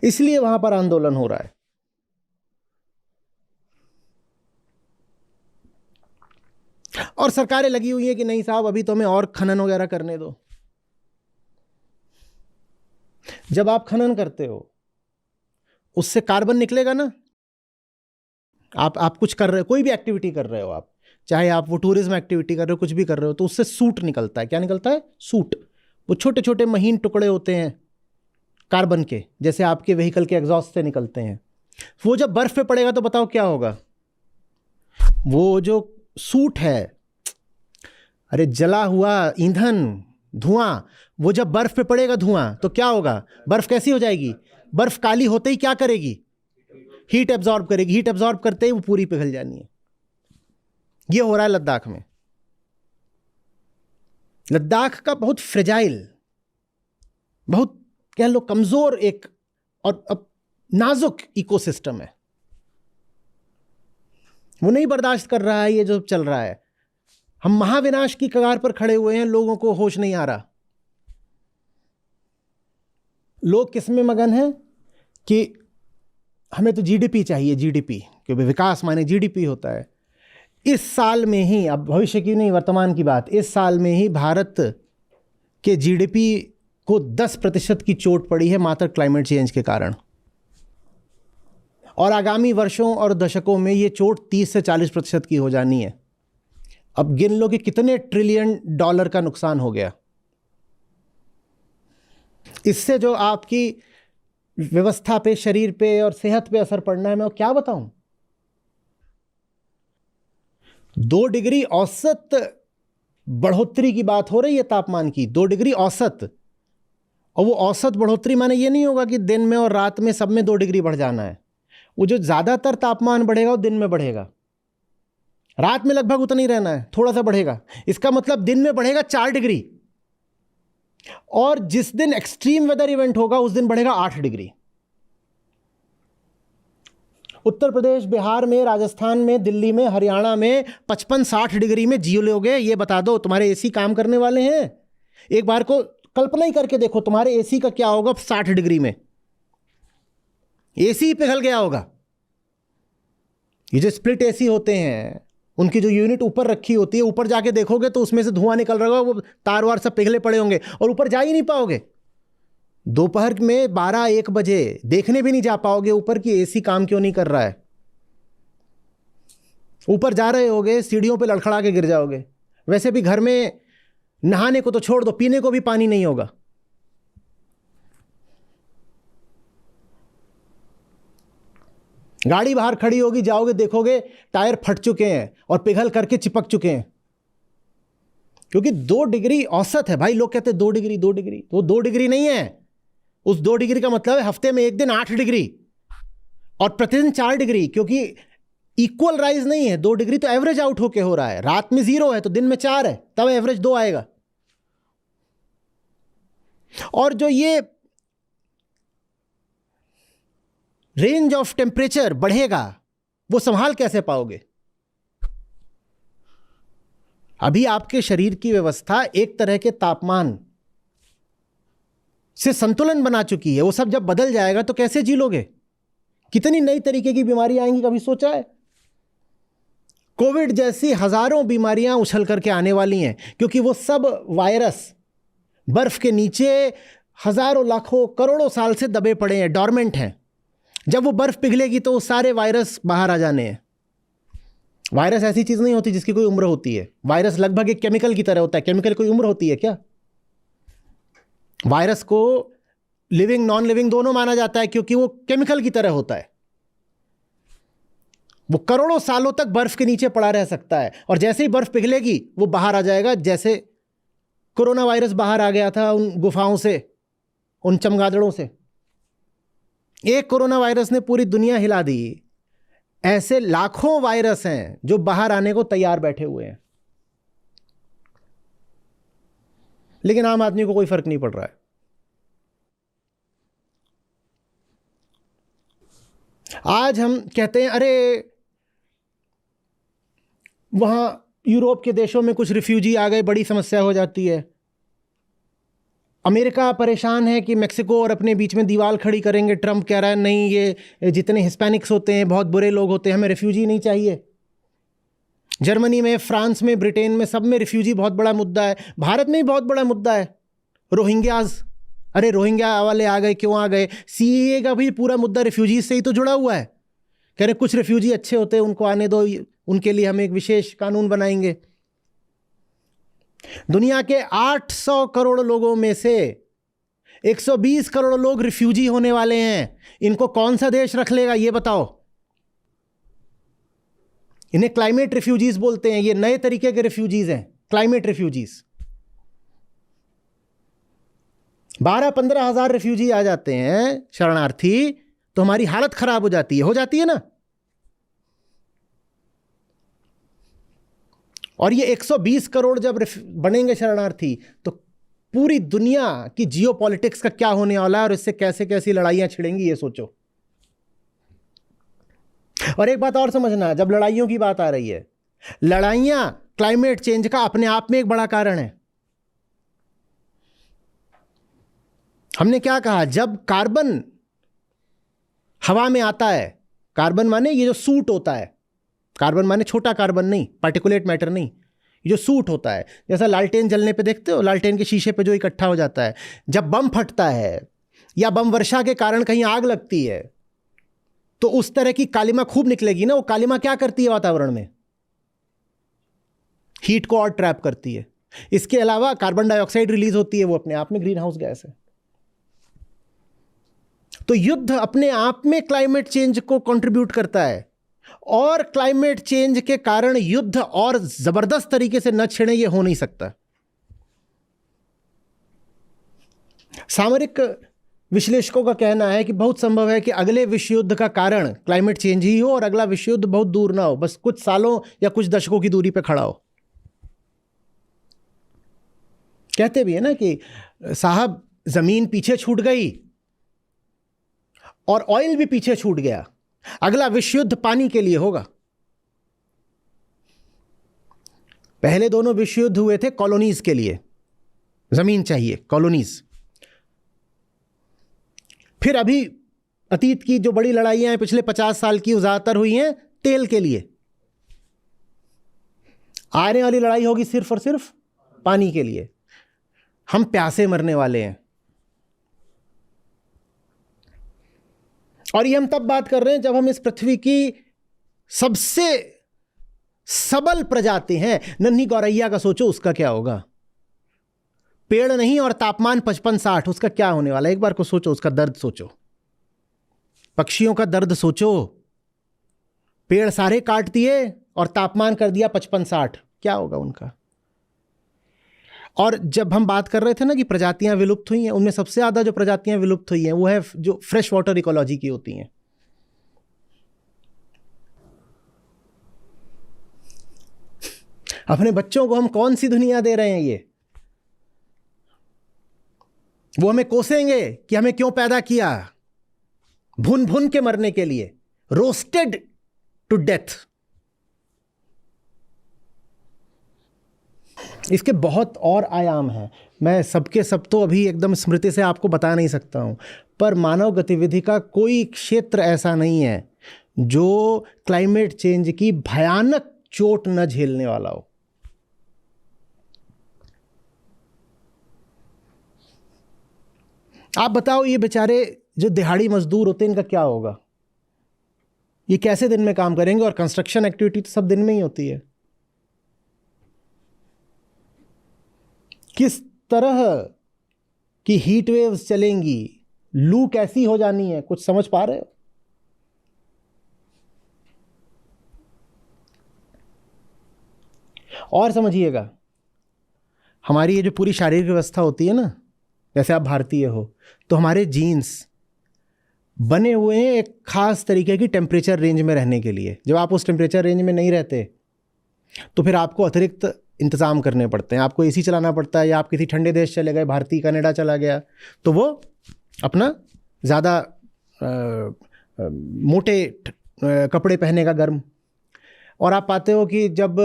इसलिए वहां पर आंदोलन हो रहा है। और सरकारें लगी हुई है कि नहीं साहब अभी तो हमें और खनन वगैरह करने दो। जब आप खनन करते हो उससे कार्बन निकलेगा ना। आप कुछ कर रहे हो, कोई भी एक्टिविटी कर रहे हो आप, चाहे आप वो टूरिज्म एक्टिविटी कर रहे हो, कुछ भी कर रहे हो, तो उससे सूट निकलता है। क्या निकलता है? सूट। वो छोटे छोटे महीन टुकड़े होते हैं कार्बन के, जैसे आपके व्हीकल के एग्जॉस्ट से निकलते हैं। वो जब बर्फ पे पड़ेगा तो बताओ क्या होगा? वो जो सूट है, अरे जला हुआ ईंधन, धुआं, वो जब बर्फ पे पड़ेगा धुआं तो क्या होगा? बर्फ कैसी हो जाएगी? बर्फ काली होते ही क्या करेगी? हीट एब्जॉर्ब करेगी। हीट एब्जॉर्ब करते ही वो पूरी पिघल जानी है। ये हो रहा है लद्दाख में। लद्दाख का बहुत फ्रेजाइल, बहुत कह लो कमजोर एक और अब नाजुक इकोसिस्टम है। वो नहीं बर्दाश्त कर रहा है ये जो चल रहा है। हम महाविनाश की कगार पर खड़े हुए हैं, लोगों को होश नहीं आ रहा। लोग किस में मगन हैं कि हमें तो जीडीपी चाहिए, जीडीपी, क्योंकि विकास माने जीडीपी होता है। इस साल में ही, अब भविष्य की नहीं वर्तमान की बात, इस साल में ही भारत के जीडीपी को 10% की चोट पड़ी है मात्र क्लाइमेट चेंज के कारण। और आगामी वर्षों और दशकों में ये चोट 30 से 40% की हो जानी है। अब गिन लो कि कितने ट्रिलियन डॉलर का नुकसान हो गया। इससे जो आपकी व्यवस्था पे, शरीर पे और सेहत पे असर पड़ना है, मैं क्या बताऊं। 2 डिग्री औसत बढ़ोतरी की बात हो रही है तापमान की, 2 डिग्री औसत। और वो औसत बढ़ोतरी माने ये नहीं होगा कि दिन में और रात में सब में 2 डिग्री बढ़ जाना है। वो जो ज़्यादातर तापमान बढ़ेगा वो दिन में बढ़ेगा, रात में लगभग उतना ही रहना है, थोड़ा सा बढ़ेगा। इसका मतलब दिन में बढ़ेगा 4 डिग्री, और जिस दिन एक्सट्रीम वेदर इवेंट होगा उस दिन बढ़ेगा 8 डिग्री। उत्तर प्रदेश, बिहार में, राजस्थान में, दिल्ली में, हरियाणा में 55-60 डिग्री में जी लोगे। ये बता दो तुम्हारे एसी काम करने वाले हैं? एक बार को कल्पना ही करके देखो तुम्हारे एसी का क्या होगा 60 डिग्री में। एसी पिघल गया होगा। ये जो स्प्लिट एसी होते हैं उनकी जो यूनिट ऊपर रखी होती है, ऊपर जाके देखोगे तो उसमें से धुआं निकल रहा होगा, वो तार वार सब पिघले पड़े होंगे और ऊपर जा ही नहीं पाओगे। दोपहर में 12-1 बजे देखने भी नहीं जा पाओगे ऊपर कि एसी काम क्यों नहीं कर रहा है। ऊपर जा रहे होगे, सीढ़ियों पे लड़खड़ा के गिर जाओगे। वैसे भी घर में नहाने को तो छोड़ दो, पीने को भी पानी नहीं होगा। गाड़ी बाहर खड़ी होगी, जाओगे देखोगे टायर फट चुके हैं और पिघल करके चिपक चुके हैं, क्योंकि 2 डिग्री औसत है भाई। लोग कहते हैं 2 डिग्री 2 डिग्री, तो 2 डिग्री नहीं है। उस 2 डिग्री का मतलब है हफ्ते में एक दिन 8 डिग्री और प्रतिदिन 4 डिग्री, क्योंकि इक्वल राइज नहीं है। 2 डिग्री तो एवरेज आउट होके हो रहा है। रात में 0 है तो दिन में 4 है, तब एवरेज 2 आएगा। और जो ये रेंज ऑफ टेम्परेचर बढ़ेगा वो संभाल कैसे पाओगे? अभी आपके शरीर की व्यवस्था एक तरह के तापमान से संतुलन बना चुकी है। वो सब जब बदल जाएगा तो कैसे जी लोगे? कितनी नई तरीके की बीमारी आएंगी, कभी सोचा है? कोविड जैसी हजारों बीमारियां उछल करके आने वाली हैं, क्योंकि वो सब वायरस बर्फ के नीचे हजारों लाखों करोड़ों साल से दबे पड़े हैं, डॉर्मेंट हैं। जब वो बर्फ पिघलेगी तो वो सारे वायरस बाहर आ जाने हैं। वायरस ऐसी चीज नहीं होती जिसकी कोई उम्र होती है। वायरस लगभग एक केमिकल की तरह होता है। केमिकल कोई उम्र होती है क्या? वायरस को लिविंग नॉन लिविंग दोनों माना जाता है क्योंकि वो केमिकल की तरह होता है। वो करोड़ों सालों तक बर्फ के नीचे पड़ा रह सकता है और जैसे ही बर्फ पिघलेगी वो बाहर आ जाएगा। जैसे कोरोना वायरस बाहर आ गया था उन गुफाओं से, उन चमगादड़ों से। एक कोरोना वायरस ने पूरी दुनिया हिला दी। ऐसे लाखों वायरस हैं जो बाहर आने को तैयार बैठे हुए हैं, लेकिन आम आदमी को कोई फर्क नहीं पड़ रहा है। आज हम कहते हैं अरे वहां यूरोप के देशों में कुछ रिफ्यूजी आ गए, बड़ी समस्या हो जाती है। अमेरिका परेशान है कि मेक्सिको और अपने बीच में दीवार खड़ी करेंगे। ट्रंप कह रहा है नहीं, ये जितने हिस्पैनिक्स होते हैं बहुत बुरे लोग होते हैं, हमें रिफ्यूजी नहीं चाहिए। जर्मनी में, फ्रांस में, ब्रिटेन में, सब में रिफ्यूजी बहुत बड़ा मुद्दा है। भारत में भी बहुत बड़ा मुद्दा है, रोहिंग्याज। अरे रोहिंग्या वाले आ गए, क्यों आ गए? सीएए का भी पूरा मुद्दा रिफ्यूजीज से ही तो जुड़ा हुआ है। कह रहे कुछ रिफ्यूजी अच्छे होते हैं, उनको आने दो, उनके लिए हम एक विशेष कानून बनाएंगे। दुनिया के 800 करोड़ लोगों में से 120 करोड़ लोग रिफ्यूजी होने वाले हैं। इनको कौन सा देश रख लेगा ये बताओ? इन्हें क्लाइमेट रिफ्यूजीज बोलते हैं। ये नए तरीके के रिफ्यूजीज हैं, क्लाइमेट रिफ्यूजीज। 12-15 हजार रिफ्यूजी आ जाते हैं, शरणार्थी, तो हमारी हालत खराब हो जाती है ना। और ये 120 करोड़ जब बनेंगे शरणार्थी तो पूरी दुनिया की जियोपॉलिटिक्स का क्या होने वाला है और इससे कैसे कैसी लड़ाइयां छिड़ेंगी ये सोचो। और एक बात और समझना, जब लड़ाइयों की बात आ रही है, लड़ाइयां क्लाइमेट चेंज का अपने आप में एक बड़ा कारण है। हमने क्या कहा, जब कार्बन हवा में आता है, कार्बन माने ये जो सूट होता है, कार्बन माने छोटा कार्बन नहीं, पार्टिकुलेट मैटर नहीं, ये जो सूट होता है, जैसा लालटेन जलने पे देखते हो, लालटेन के शीशे पे जो इकट्ठा हो जाता है, जब बम फटता है या बम वर्षा के कारण कहीं आग लगती है तो उस तरह की कालिमा खूब निकलेगी ना। वो कालिमा क्या करती है वातावरण में? हीट को और ट्रैप करती है। इसके अलावा कार्बन डाइऑक्साइड रिलीज होती है, वो अपने आप में ग्रीन हाउस गैस है। तो युद्ध अपने आप में क्लाइमेट चेंज को कंट्रीब्यूट करता है और क्लाइमेट चेंज के कारण युद्ध और जबरदस्त तरीके से न छिड़े ये हो नहीं सकता। सामरिक विश्लेषकों का कहना है कि बहुत संभव है कि अगले विश्व युद्ध का कारण क्लाइमेट चेंज ही हो और अगला विश्व युद्ध बहुत दूर ना हो, बस कुछ सालों या कुछ दशकों की दूरी पे खड़ा हो। कहते भी है ना कि साहब जमीन पीछे छूट गई और ऑयल भी पीछे छूट गया, अगला विश्व युद्ध पानी के लिए होगा। पहले दोनों विश्व युद्ध हुए थे कॉलोनीज के लिए, जमीन चाहिए, कॉलोनीज। फिर अभी अतीत की जो बड़ी लड़ाइयां हैं पिछले 50 साल की, वो ज्यादातर हुई हैं तेल के लिए। आने वाली लड़ाई होगी सिर्फ और सिर्फ पानी के लिए। हम प्यासे मरने वाले हैं। और ये हम तब बात कर रहे हैं जब हम इस पृथ्वी की सबसे सबल प्रजाति हैं। नन्ही गौरैया का सोचो, उसका क्या होगा? पेड़ नहीं और तापमान 55-60, उसका क्या होने वाला है? एक बार को सोचो, उसका दर्द सोचो। पक्षियों का दर्द सोचो। पेड़ सारे काट दिए और तापमान कर दिया 55-60, क्या होगा उनका? और जब हम बात कर रहे थे ना कि प्रजातियां विलुप्त हुई हैं, उनमें सबसे ज्यादा जो प्रजातियां विलुप्त हुई हैं वो है जो फ्रेश वाटर इकोलॉजी की होती हैं। अपने बच्चों को हम कौन सी दुनिया दे रहे हैं? ये वो हमें कोसेंगे कि हमें क्यों पैदा किया, भुन भुन के मरने के लिए, रोस्टेड टू डेथ। इसके बहुत और आयाम हैं, मैं सबके सब तो अभी एकदम स्मृति से आपको बता नहीं सकता हूं, पर मानव गतिविधि का कोई क्षेत्र ऐसा नहीं है जो क्लाइमेट चेंज की भयानक चोट न झेलने वाला हो। आप बताओ ये बेचारे जो दिहाड़ी मजदूर होते हैं इनका क्या होगा? ये कैसे दिन में काम करेंगे? और कंस्ट्रक्शन एक्टिविटी तो सब दिन में ही होती है। किस तरह की हीट वेव्स चलेंगी, लू कैसी हो जानी है, कुछ समझ पा रहे हो? और समझिएगा, हमारी ये जो पूरी शारीरिक व्यवस्था होती है ना, जैसे आप भारतीय हो तो हमारे जीन्स बने हुए हैं एक खास तरीके की टेम्परेचर रेंज में रहने के लिए। जब आप उस टेम्परेचर रेंज में नहीं रहते तो फिर आपको अतिरिक्त इंतज़ाम करने पड़ते हैं। आपको एसी चलाना पड़ता है, या आप किसी ठंडे देश चले गए, भारतीय कनाडा चला गया, तो वो अपना ज़्यादा मोटे कपड़े पहनेगा गर्म। और आप पाते हो कि जब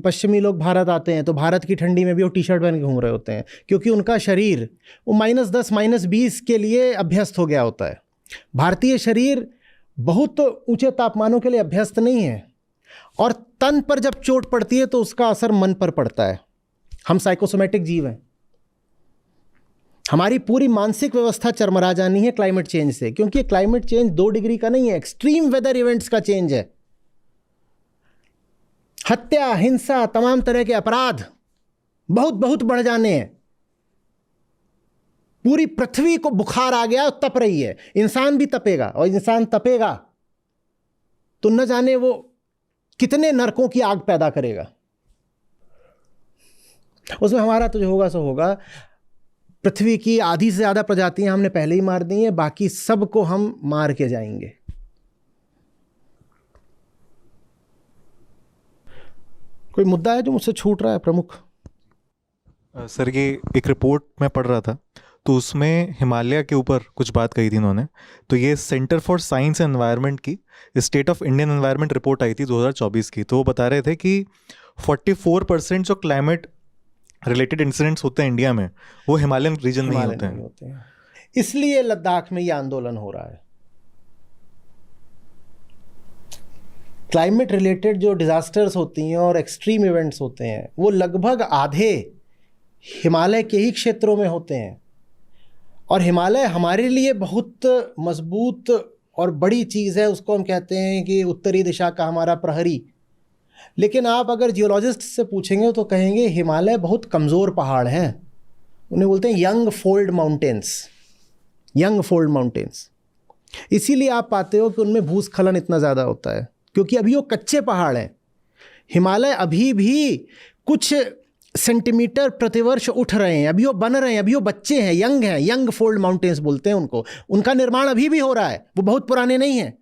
पश्चिमी लोग भारत आते हैं तो भारत की ठंडी में भी वो टी शर्ट पहन के घूम रहे होते हैं, क्योंकि उनका शरीर वो -10 -20 के लिए अभ्यस्त हो गया होता है। भारतीय शरीर बहुत ऊंचे तापमानों के लिए अभ्यस्त नहीं है, और तन पर जब चोट पड़ती है तो उसका असर मन पर पड़ता है। हम साइकोसोमेटिक जीव हैं। हमारी पूरी मानसिक व्यवस्था चरमरा जानी है क्लाइमेट चेंज से, क्योंकि क्लाइमेट चेंज 2 डिग्री का नहीं है, एक्सट्रीम वेदर इवेंट्स का चेंज है। हत्या, हिंसा, तमाम तरह के अपराध बहुत बहुत बढ़ जाने हैं। पूरी पृथ्वी को बुखार आ गया, तप रही है। इंसान भी तपेगा, और इंसान तपेगा तो न जाने वो कितने नरकों की आग पैदा करेगा। उसमें हमारा तो जो होगा सो होगा। पृथ्वी की आधी से ज़्यादा प्रजातियां हमने पहले ही मार दी हैं, बाकी सबको हम मार के जाएंगे। कोई मुद्दा है जो मुझसे छूट रहा है प्रमुख? सर, ये एक रिपोर्ट मैं पढ़ रहा था तो उसमें हिमालय के ऊपर कुछ बात कही थी इन्होंने। तो ये Centre for Science and Environment की State of Indian Environment Report आई थी 2024 की। तो वो बता रहे थे कि 44% जो क्लाइमेट रिलेटेड इंसिडेंट्स होते हैं इंडिया में वो हिमालयन रीजन में ही होते हैं। इसलिए लद्दाख में ये आंदोलन हो रहा है। क्लाइमेट रिलेटेड जो डिजास्टर्स होती हैं और एक्सट्रीम इवेंट्स होते हैं वो लगभग आधे हिमालय के ही क्षेत्रों में होते हैं। और हिमालय हमारे लिए बहुत मजबूत और बड़ी चीज़ है। उसको हम कहते हैं कि उत्तरी दिशा का हमारा प्रहरी। लेकिन आप अगर जियोलॉजिस्ट से पूछेंगे तो कहेंगे हिमालय बहुत कमज़ोर पहाड़ हैं। उन्हें बोलते हैं young fold mountains, young fold mountains. इसीलिए आप पाते हो कि उनमें भूस्खलन इतना ज़्यादा होता है, क्योंकि अभी वो कच्चे पहाड़ हैं। हिमालय अभी भी कुछ सेंटीमीटर प्रतिवर्ष उठ रहे हैं, अभी वो बन रहे हैं, अभी वो बच्चे हैं, यंग हैं, यंग फोल्ड माउंटेन्स बोलते हैं उनको। उनका निर्माण अभी भी हो रहा है, वो बहुत पुराने नहीं हैं।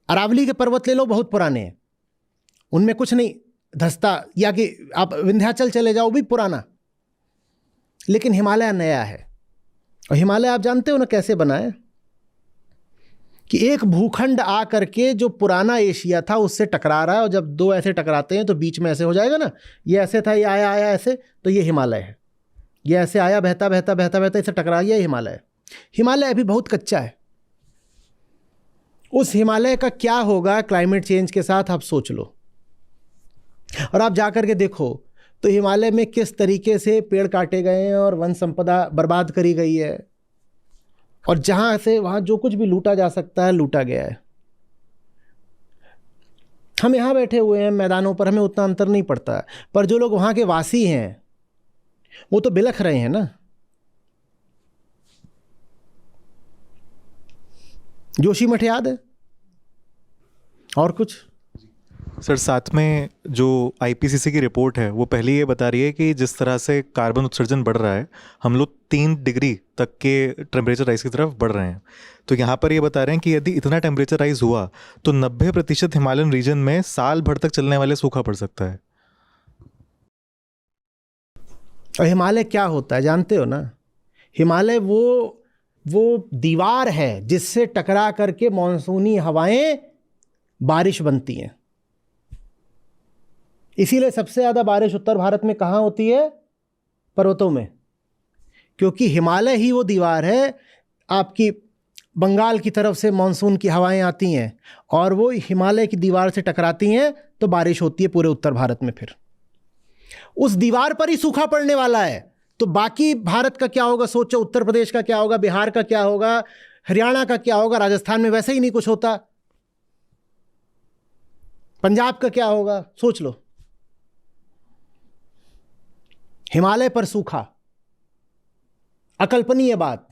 अरावली के पर्वत ले लो, बहुत पुराने हैं, उनमें कुछ नहीं धंसता। या कि आप विंध्याचल चले जाओ, भी पुराना। लेकिन हिमालय नया है। और हिमालय आप जानते हो ना कैसे बना है, कि एक भूखंड आ करके जो पुराना एशिया था उससे टकरा रहा है। और जब दो ऐसे टकराते हैं तो बीच में ऐसे हो जाएगा ना, ये ऐसे था, ये आया आया ऐसे, तो ये हिमालय है। ये ऐसे आया, बहता बहता बहता बहता इसे टकरा गया, हिमालय है। हिमालय अभी बहुत कच्चा है। उस हिमालय का क्या होगा क्लाइमेट चेंज के साथ, आप सोच लो। और आप जा करके देखो तो हिमालय में किस तरीके से पेड़ काटे गए हैं और वन संपदा बर्बाद करी गई है। और जहां से वहां जो कुछ भी लूटा जा सकता है लूटा गया है। हम यहां बैठे हुए हैं मैदानों पर, हमें उतना अंतर नहीं पड़ता है, पर जो लोग वहां के वासी हैं वो तो बिलख रहे हैं ना। जोशीमठ याद है? और कुछ? सर, साथ में जो आईपीसीसी की रिपोर्ट है वो पहले ये बता रही है कि जिस तरह से कार्बन उत्सर्जन बढ़ रहा है, हम लोग 3 डिग्री तक के टेम्परेचर राइज की तरफ बढ़ रहे हैं। तो यहाँ पर ये बता रहे हैं कि यदि इतना टेम्परेचर राइज हुआ तो 90% हिमालयन रीजन में साल भर तक चलने वाले सूखा पड़ सकता है। और हिमालय क्या होता है जानते हो ना? हिमालय वो दीवार है जिससे टकरा करके मॉनसूनी हवाएं बारिश बनती हैं। इसीलिए सबसे ज़्यादा बारिश उत्तर भारत में कहाँ होती है? पर्वतों में। क्योंकि हिमालय ही वो दीवार है। आपकी बंगाल की तरफ से मॉनसून की हवाएं आती हैं और वो हिमालय की दीवार से टकराती हैं तो बारिश होती है पूरे उत्तर भारत में। फिर उस दीवार पर ही सूखा पड़ने वाला है। तो बाकी भारत का क्या होगा सोचो, उत्तर प्रदेश का क्या होगा, बिहार का क्या होगा, हरियाणा का क्या होगा, राजस्थान में वैसे ही नहीं कुछ होता, पंजाब का क्या होगा सोच लो। हिमालय पर सूखा, अकल्पनीय बात,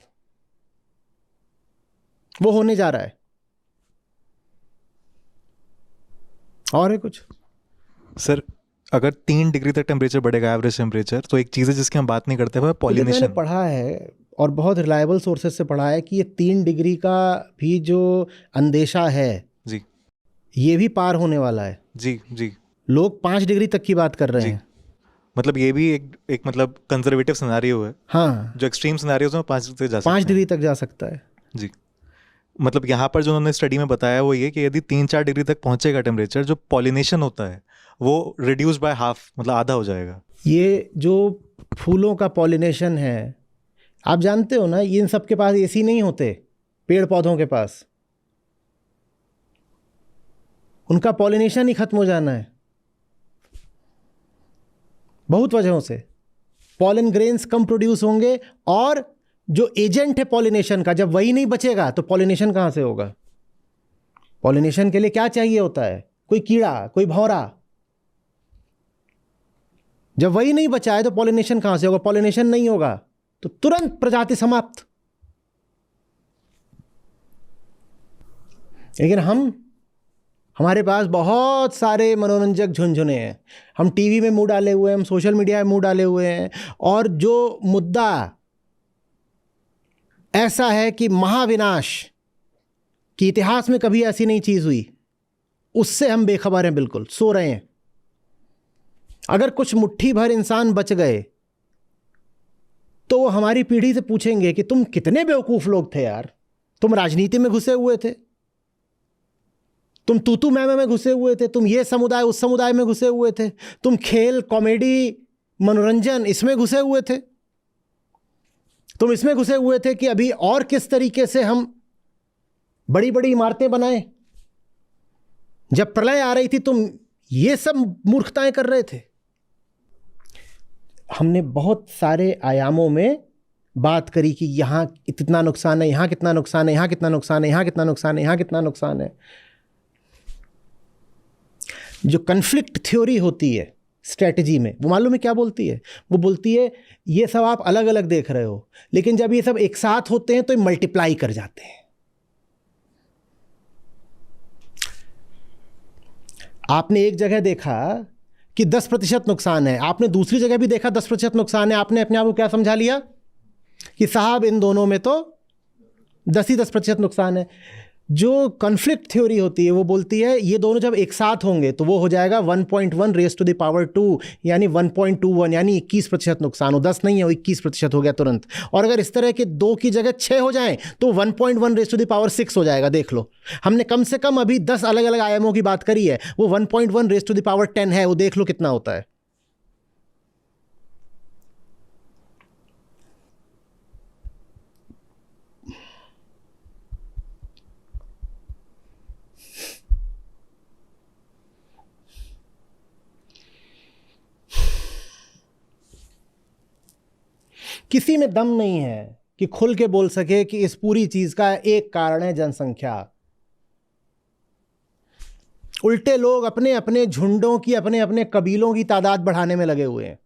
वो होने जा रहा है। और है कुछ? सर अगर 3 डिग्री तक टेम्परेचर बढ़ेगा एवरेज टेम्परेचर, तो एक चीज़ है जिसकी हम बात नहीं करते, वो मैंने पॉलिनेशन। पढ़ा है और बहुत रिलायबल सोर्सेज से पढ़ा है कि ये 3 डिग्री का भी जो अंदेशा है जी ये भी पार होने वाला है। जी जी लोग 5 डिग्री तक की बात कर रहे जी। हैं। मतलब ये भी एक मतलब कंजर्वेटिव सिनेरियो है, हाँ, जो एक्सट्रीम सिनेरियोज में 5 डिग्री तक जा सकते 5 हैं। डिग्री तक जा सकता है। जी। मतलब यहाँ पर जो उन्होंने स्टडी में बताया वो ये कि यदि 3-4 डिग्री तक पहुंचेगा टेम्परेचर, जो पॉलिनेशन होता है वो रिड्यूस बाय हाफ, मतलब आधा हो जाएगा। ये जो फूलों का पॉलिनेशन है, आप जानते हो ना, इन सब के पास एसी नहीं होते, पेड़ पौधों के पास उनका पॉलिनेशन ही खत्म हो जाना है बहुत वजहों से। पॉलन ग्रेन्स कम प्रोड्यूस होंगे और जो एजेंट है पॉलिनेशन का, जब वही नहीं बचेगा तो पॉलिनेशन कहां से होगा? पॉलिनेशन के लिए क्या चाहिए होता है? कोई कीड़ा, कोई भौरा। जब वही नहीं बचा है तो पॉलिनेशन कहां से होगा? पॉलिनेशन नहीं होगा तो तुरंत प्रजाति समाप्त। लेकिन हमारे पास बहुत सारे मनोरंजक झुंझुने हैं, हम टीवी में मुंह डाले हुए हैं, हम सोशल मीडिया में मुंह डाले हुए हैं, और जो मुद्दा ऐसा है कि महाविनाश कि इतिहास में कभी ऐसी नहीं चीज हुई, उससे हम बेखबर हैं, बिल्कुल सो रहे हैं। अगर कुछ मुट्ठी भर इंसान बच गए तो वो हमारी पीढ़ी से पूछेंगे कि तुम कितने बेवकूफ लोग थे यार, तुम राजनीति में घुसे हुए थे, तुम तूतू मैमे में घुसे हुए थे, तुम ये समुदाय उस समुदाय में घुसे हुए थे, तुम खेल कॉमेडी मनोरंजन इसमें घुसे हुए थे, तुम इसमें घुसे हुए थे कि अभी और किस तरीके से हम बड़ी बड़ी इमारतें बनाएं। जब प्रलय आ रही थी तुम ये सब मूर्खताएं कर रहे थे। हमने बहुत सारे आयामों में बात करी कि यहां इतना नुकसान है, यहां कितना नुकसान है, यहां कितना नुकसान है, यहां कितना नुकसान है, यहां कितना नुकसान है। जो कन्फ्लिक्ट थ्योरी होती है स्ट्रेटजी में, वो मालूम है क्या बोलती है? वो बोलती है ये सब आप अलग अलग देख रहे हो, लेकिन जब ये सब एक साथ होते हैं तो ये मल्टीप्लाई कर जाते हैं। आपने एक जगह देखा कि 10% नुकसान है, आपने दूसरी जगह भी देखा 10% नुकसान है, आपने अपने आप को क्या समझा लिया कि साहब इन दोनों में तो 10% नुकसान है। जो कॉन्फ्लिक्ट थ्योरी होती है वो बोलती है ये दोनों जब एक साथ होंगे तो वो हो जाएगा 1.1 रेज़ टू द पावर 2, यानी 1.21, यानी 21% नुकसान हो। 10 नहीं है, वो 21% हो गया तुरंत। और अगर इस तरह के 2 की जगह 6 हो जाएं तो 1.1 रेज़ टू द पावर 6 हो जाएगा। देख लो, हमने कम से कम अभी 10 अलग अलग आयामों की बात करी है, वो 1.1 रेज़ टू द पावर 10 है, वो देख लो कितना होता है। किसी में दम नहीं है कि खुल के बोल सके कि इस पूरी चीज का एक कारण है जनसंख्या। उल्टे लोग अपने अपने झुंडों की, अपने अपने कबीलों की तादाद बढ़ाने में लगे हुए हैं।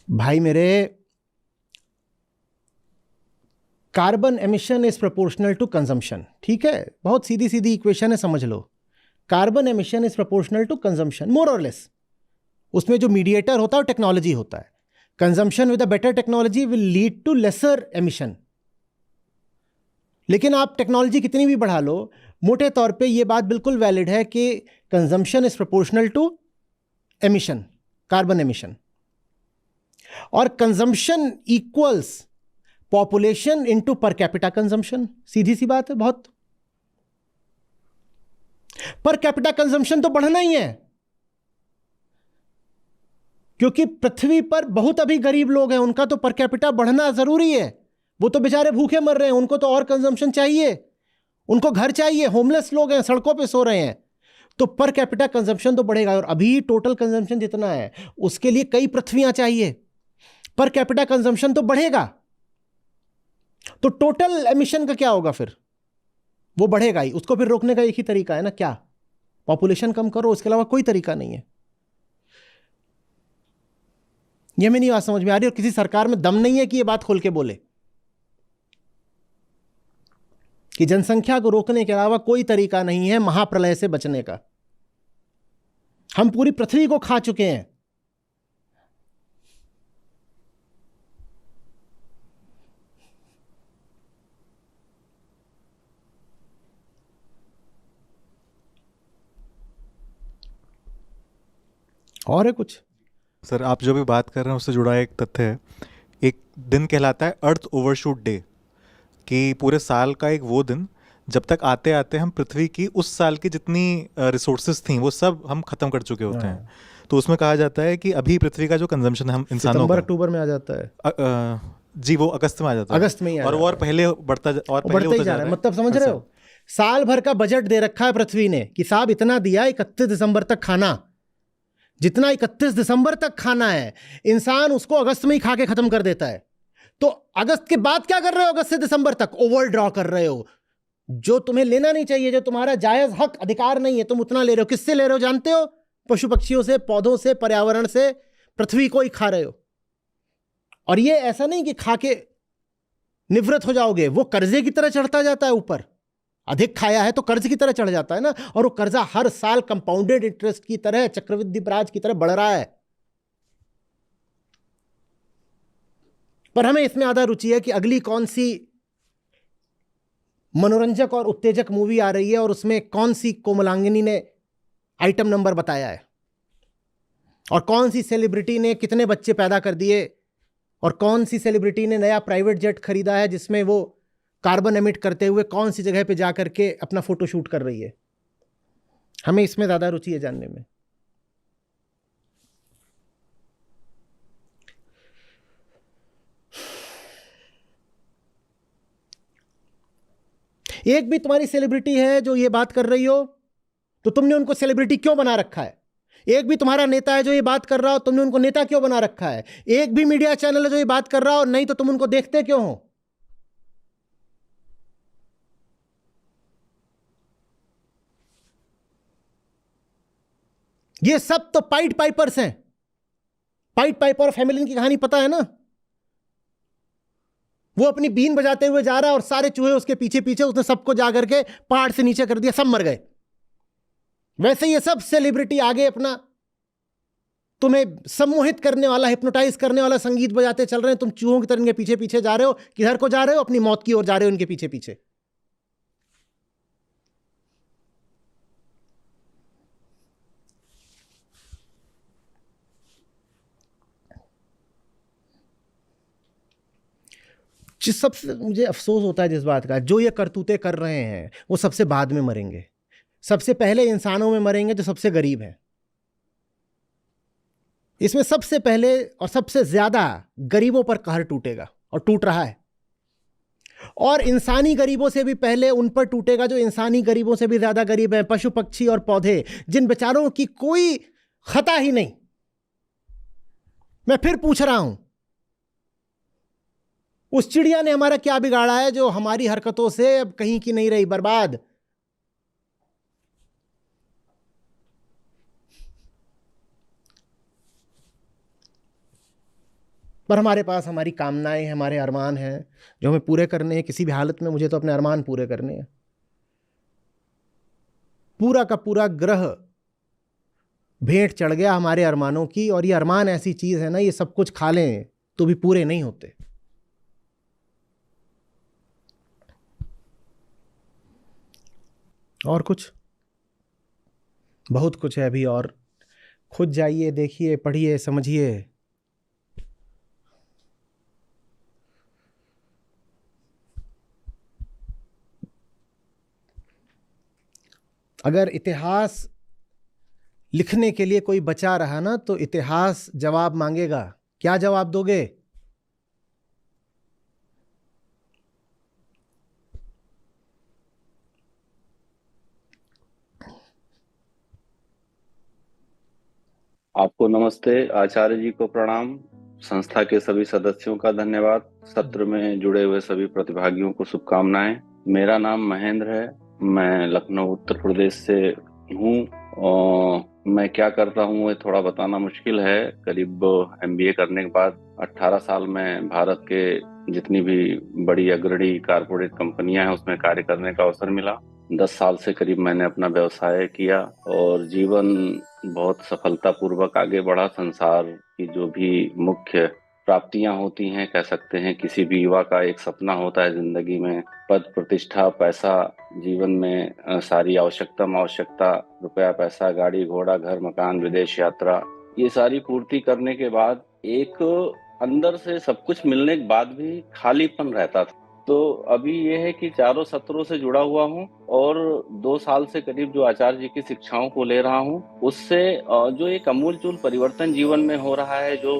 भाई मेरे, carbon emission is proportional to consumption. ठीक है, बहुत सीधी सीधी इक्वेशन है, समझ लो। Carbon emission is proportional to consumption, more और लेस। उसमें जो मीडिएटर होता है वो टेक्नोलॉजी होता है। Consumption with a better technology will lead to lesser emission. लेकिन आप टेक्नोलॉजी कितनी भी बढ़ा लो, मोटे तौर पे ये बात बिल्कुल वैलिड है कि consumption is proportional to emission, carbon emission. और consumption equals population into per capita consumption. सीधी सी बात है बहुत। पर कैपिटा कंजम्पशन तो बढ़ना ही है, क्योंकि पृथ्वी पर बहुत अभी गरीब लोग हैं, उनका तो पर कैपिटा बढ़ना जरूरी है। वो तो बेचारे भूखे मर रहे हैं, उनको तो और कंजम्पशन चाहिए, उनको घर चाहिए। होमलेस लोग हैं, सड़कों पे सो रहे हैं। तो पर कैपिटा कंजम्पशन तो बढ़ेगा, और अभी टोटल कंजम्पशन जितना है उसके लिए कई पृथ्वियां चाहिए, पर कैपिटा कंजम्पशन तो बढ़ेगा, तो टोटल एमिशन का क्या होगा फिर? वो बढ़ेगा ही। उसको फिर रोकने का एक ही तरीका है ना, क्या? पॉपुलेशन कम करो, उसके अलावा कोई तरीका नहीं है। ये में नहीं बात समझ में आ रही, और किसी सरकार में दम नहीं है कि ये बात खोल के बोले कि जनसंख्या को रोकने के अलावा कोई तरीका नहीं है महाप्रलय से बचने का। हम पूरी पृथ्वी को खा चुके हैं। और है कुछ? सर आप जो भी बात कर रहे हैं उससे जुड़ा एक तथ्य है, एक दिन कहलाता है अर्थ ओवरशूट डे, कि पूरे साल का एक वो दिन जब तक आते आते हम पृथ्वी की उस साल की जितनी रिसोर्सेज थी वो सब हम खत्म कर चुके होते हैं। तो उसमें कहा जाता है कि अभी पृथ्वी का जो कंजम्पशन है हम इंसानों सितंबर का, अक्टूबर में आ जाता है। जी वो अगस्त में आ जाता है, अगस्त में ही आ और वो और जाता है। पहले बढ़ता और पहले बढ़ता ही होता जा रहा है। मतलब समझ हर रहे साल। हो, साल भर का बजट दे रखा है पृथ्वी ने कि साहब इतना दिया 31 दिसंबर तक खाना, जितना 31 दिसंबर तक खाना है इंसान उसको अगस्त में ही खा के खत्म कर देता है। तो अगस्त के बाद क्या कर रहे हो? अगस्त से दिसंबर तक ओवर ड्रॉ कर रहे हो, जो तुम्हें लेना नहीं चाहिए, जो तुम्हारा जायज हक अधिकार नहीं है, तुम उतना ले रहे हो। किससे ले रहे हो जानते हो? पशु पक्षियों से, पौधों से, पर्यावरण से, पृथ्वी को ही खा रहे हो। और ये ऐसा नहीं कि खा के निवृत्त हो जाओगे, वो कर्जे की तरह चढ़ता जाता है ऊपर। अधिक खाया है तो कर्ज की तरह चढ़ जाता है ना, और वो कर्जा हर साल कंपाउंडेड इंटरेस्ट की तरह, चक्रवृद्धि ब्याज की तरह बढ़ रहा है। पर हमें इसमें ज्यादा रुचि है कि अगली कौन सी मनोरंजक और उत्तेजक मूवी आ रही है और उसमें कौन सी कोमलांगिनी ने आइटम नंबर बताया है, और कौन सी सेलिब्रिटी ने कितने बच्चे पैदा कर दिए, और कौन सी सेलिब्रिटी ने नया प्राइवेट जेट खरीदा है जिसमें वो कार्बन एमिट करते हुए कौन सी जगह पे जा करके अपना फोटो शूट कर रही है। हमें इसमें ज्यादा रुचि है जानने में। एक भी तुम्हारी सेलिब्रिटी है जो ये बात कर रही हो, तो तुमने उनको सेलिब्रिटी क्यों बना रखा है? एक भी तुम्हारा नेता है जो ये बात कर रहा हो, तुमने उनको नेता क्यों बना रखा है? एक भी मीडिया चैनल है जो ये बात कर रहा हो, नहीं तो तुम उनको देखते क्यों हो? ये सब तो पाइट पाइपर्स हैं। पाइट पाइपर और फैमिली की कहानी पता है ना? वो अपनी बीन बजाते हुए जा रहा है और सारे चूहे उसके पीछे पीछे, उसने सबको जाकर के पहाड़ से नीचे कर दिया, सब मर गए। वैसे ये सब सेलिब्रिटी आगे अपना तुम्हें सम्मोहित करने वाला, हिप्नोटाइज करने वाला संगीत बजाते चल रहे हैं। तुम चूहों की तरह इनके पीछे पीछे जा रहे हो। किधर को जा रहे हो? अपनी मौत की ओर जा रहे हो इनके पीछे पीछे। जिस सबसे मुझे अफसोस होता है जिस बात का, जो ये करतूते कर रहे हैं वो सबसे बाद में मरेंगे। सबसे पहले इंसानों में मरेंगे जो सबसे गरीब हैं। इसमें सबसे पहले और सबसे ज्यादा गरीबों पर कहर टूटेगा, और टूट रहा है। और इंसानी गरीबों से भी पहले उन पर टूटेगा जो इंसानी गरीबों से भी ज्यादा गरीब हैं, पशु पक्षी और पौधे, जिन बेचारों की कोई खता ही नहीं। मैं फिर पूछ रहा हूं, उस चिड़िया ने हमारा क्या बिगाड़ा है जो हमारी हरकतों से अब कहीं की नहीं रही बर्बाद? पर हमारे पास हमारी कामनाएं हैं, हमारे अरमान हैं जो हमें पूरे करने हैं। किसी भी हालत में मुझे तो अपने अरमान पूरे करने हैं। पूरा का पूरा ग्रह भेंट चढ़ गया हमारे अरमानों की, और ये अरमान ऐसी चीज है ना, ये सब कुछ खा लें तो भी पूरे नहीं होते। और कुछ? बहुत कुछ है अभी, और खुद जाइए, देखिए, पढ़िए, समझिए। अगर इतिहास लिखने के लिए कोई बचा रहा ना, तो इतिहास जवाब मांगेगा। क्या जवाब दोगे? आपको नमस्ते, आचार्य जी को प्रणाम, संस्था के सभी सदस्यों का धन्यवाद, सत्र में जुड़े हुए सभी प्रतिभागियों को शुभकामनाएं। मेरा नाम महेंद्र है, मैं लखनऊ उत्तर प्रदेश से हूँ और मैं क्या करता हूँ ये थोड़ा बताना मुश्किल है। करीब एमबीए करने के बाद 18 साल में भारत के जितनी भी बड़ी अग्रणी कारपोरेट कंपनियां हैं उसमें कार्य करने का अवसर मिला। 10 साल से करीब मैंने अपना व्यवसाय किया और जीवन बहुत सफलतापूर्वक आगे बढ़ा। संसार की जो भी मुख्य प्राप्तियां होती हैं, कह सकते हैं किसी भी युवा का एक सपना होता है जिंदगी में, पद प्रतिष्ठा पैसा, जीवन में सारी आवश्यकता, रुपया पैसा, गाड़ी घोड़ा, घर मकान, विदेश यात्रा, ये सारी पूर्ति करने के बाद एक अंदर से सब कुछ मिलने के बाद भी खालीपन रहता था। तो अभी ये है कि चारों सत्रों से जुड़ा हुआ हूँ और 2 साल से करीब जो आचार्य जी की शिक्षाओं को ले रहा हूँ, उससे जो एक अमूलचूल परिवर्तन जीवन में हो रहा है, जो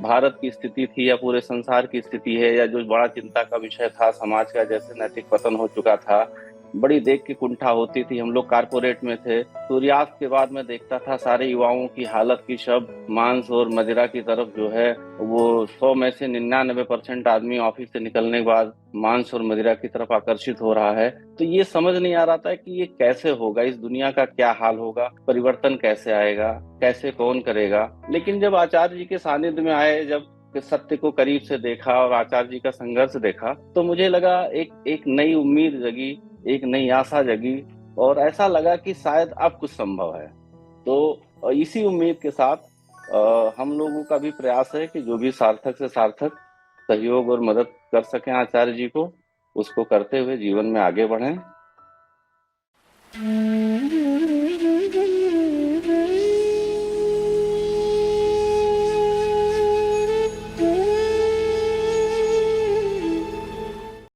भारत की स्थिति थी या पूरे संसार की स्थिति है, या जो बड़ा चिंता का विषय था समाज का, जैसे नैतिक पतन हो चुका था, बड़ी देख की कुंठा होती थी। हम लोग कारपोरेट में थे, सूर्यास्त के बाद मैं देखता था सारे युवाओं की हालत की शब मांस और मदिरा की तरफ जो है वो 100 में से 99% आदमी ऑफिस से निकलने के बाद मांस और मदिरा की तरफ आकर्षित हो रहा है। तो ये समझ नहीं आ रहा था कि ये कैसे होगा, इस दुनिया का क्या हाल होगा, परिवर्तन कैसे आएगा, कैसे कौन करेगा। लेकिन जब आचार्य जी के सानिध्य में आए, जब सत्य को करीब से देखा और आचार्य जी का संघर्ष देखा, तो मुझे लगा एक नई उम्मीद जगी, एक नई आशा जगी और ऐसा लगा कि शायद अब कुछ संभव है। तो इसी उम्मीद के साथ हम लोगों का भी प्रयास है कि जो भी सार्थक से सार्थक सहयोग और मदद कर सकें आचार्य जी को, उसको करते हुए जीवन में आगे बढ़ें।